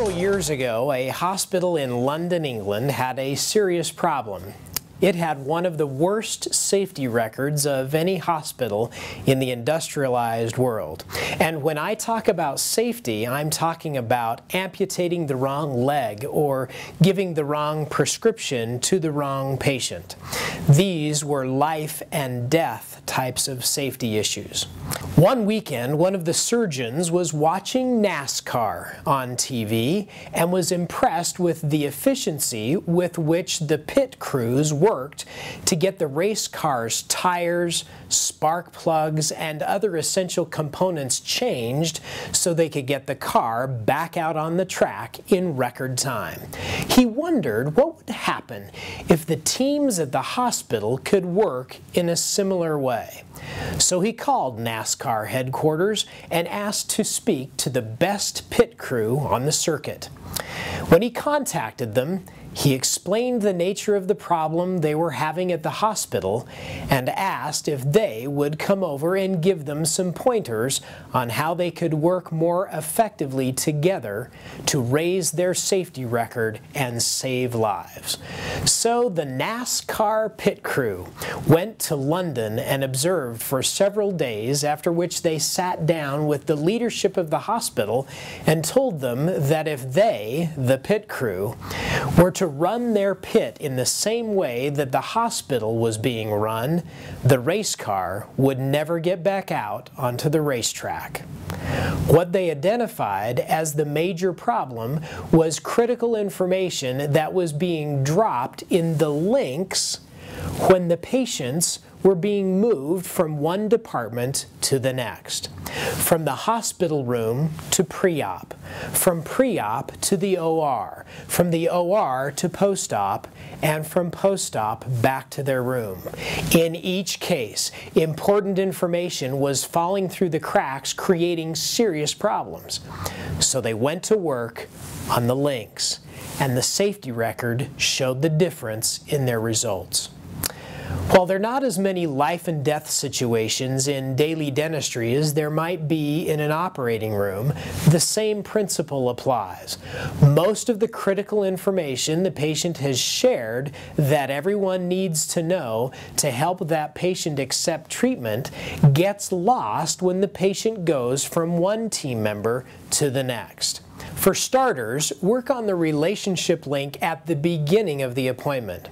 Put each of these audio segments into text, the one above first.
Several years ago, a hospital in London, England had a serious problem. It had one of the worst safety records of any hospital in the industrialized world. And when I talk about safety, I'm talking about amputating the wrong leg or giving the wrong prescription to the wrong patient. These were life and death types of safety issues. One weekend, one of the surgeons was watching NASCAR on TV and was impressed with the efficiency with which the pit crews worked to get the race car's tires, spark plugs, and other essential components changed so they could get the car back out on the track in record time. He wondered what would happen if the teams at the hospital could work in a similar way. So he called NASCAR headquarters and asked to speak to the best pit crew on the circuit. When he contacted them, he explained the nature of the problem they were having at the hospital and asked if they would come over and give them some pointers on how they could work more effectively together to raise their safety record and save lives. So the NASCAR pit crew went to London and observed for several days, after which they sat down with the leadership of the hospital and told them that if they, the pit crew, were to run their pit in the same way that the hospital was being run, the race car would never get back out onto the racetrack. What they identified as the major problem was critical information that was being dropped in the links when the patients were being moved from one department to the next. From the hospital room to pre-op, from pre-op to the OR, from the OR to post-op, and from post-op back to their room. In each case, important information was falling through the cracks, creating serious problems. So they went to work on the links, and the safety record showed the difference in their results. While there are not as many life and death situations in daily dentistry as there might be in an operating room, the same principle applies. Most of the critical information the patient has shared that everyone needs to know to help that patient accept treatment gets lost when the patient goes from one team member to the next. For starters, work on the relationship link at the beginning of the appointment.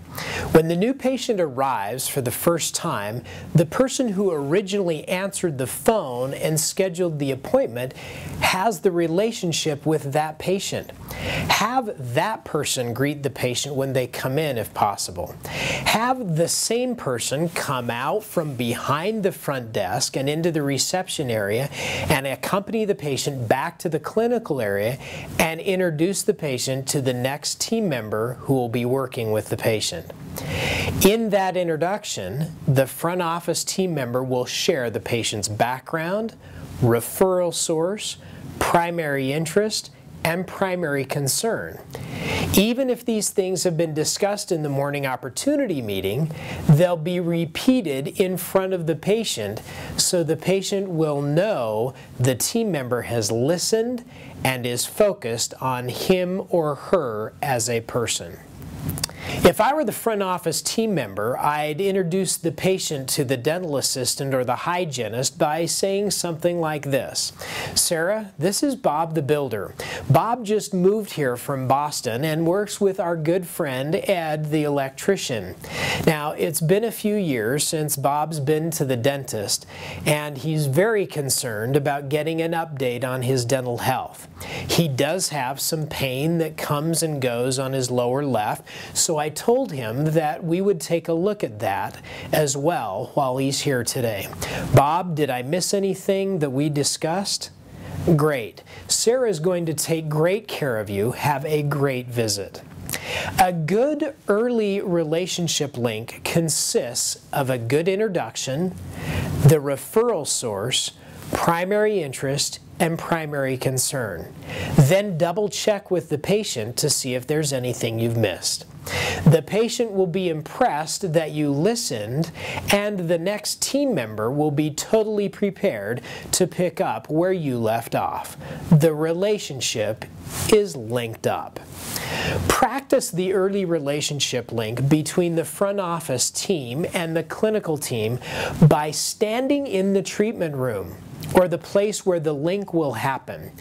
When the new patient arrives for the first time, the person who originally answered the phone and scheduled the appointment has the relationship with that patient. Have that person greet the patient when they come in if possible. Have the same person come out from behind the front desk and into the reception area and accompany the patient back to the clinical area and introduce the patient to the next team member who will be working with the patient. In that introduction, the front office team member will share the patient's background, referral source, primary interest, and primary concern. Even if these things have been discussed in the morning opportunity meeting, they'll be repeated in front of the patient so the patient will know the team member has listened and is focused on him or her as a person. If I were the front office team member, I'd introduce the patient to the dental assistant or the hygienist by saying something like this. Sarah, this is Bob the builder. Bob just moved here from Boston and works with our good friend Ed the electrician. Now, it's been a few years since Bob's been to the dentist, and he's very concerned about getting an update on his dental health. He does have some pain that comes and goes on his lower left, so I told him that we would take a look at that as well while he's here today. Bob, did I miss anything that we discussed? Great. Sarah's going to take great care of you. Have a great visit. A good early relationship link consists of a good introduction, the referral source, primary interest, and primary concern. Then double check with the patient to see if there's anything you've missed. The patient will be impressed that you listened, and the next team member will be totally prepared to pick up where you left off. The relationship is linked up. Practice the early relationship link between the front office team and the clinical team by standing in the treatment room or the place where the link will happen.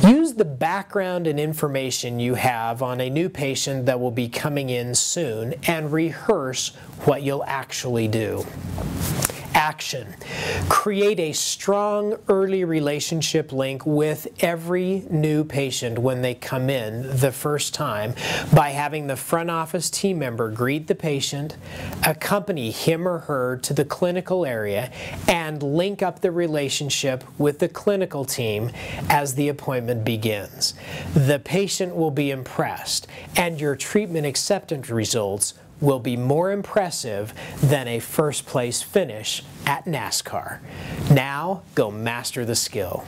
Use the background and information you have on a new patient that will be coming in soon and rehearse what you'll actually do. Action. Create a strong early relationship link with every new patient when they come in the first time by having the front office team member greet the patient, accompany him or her to the clinical area, and link up the relationship with the clinical team as the appointment begins. The patient will be impressed, and your treatment acceptance results will be more impressive than a first-place finish at NASCAR. Now, go master the skill.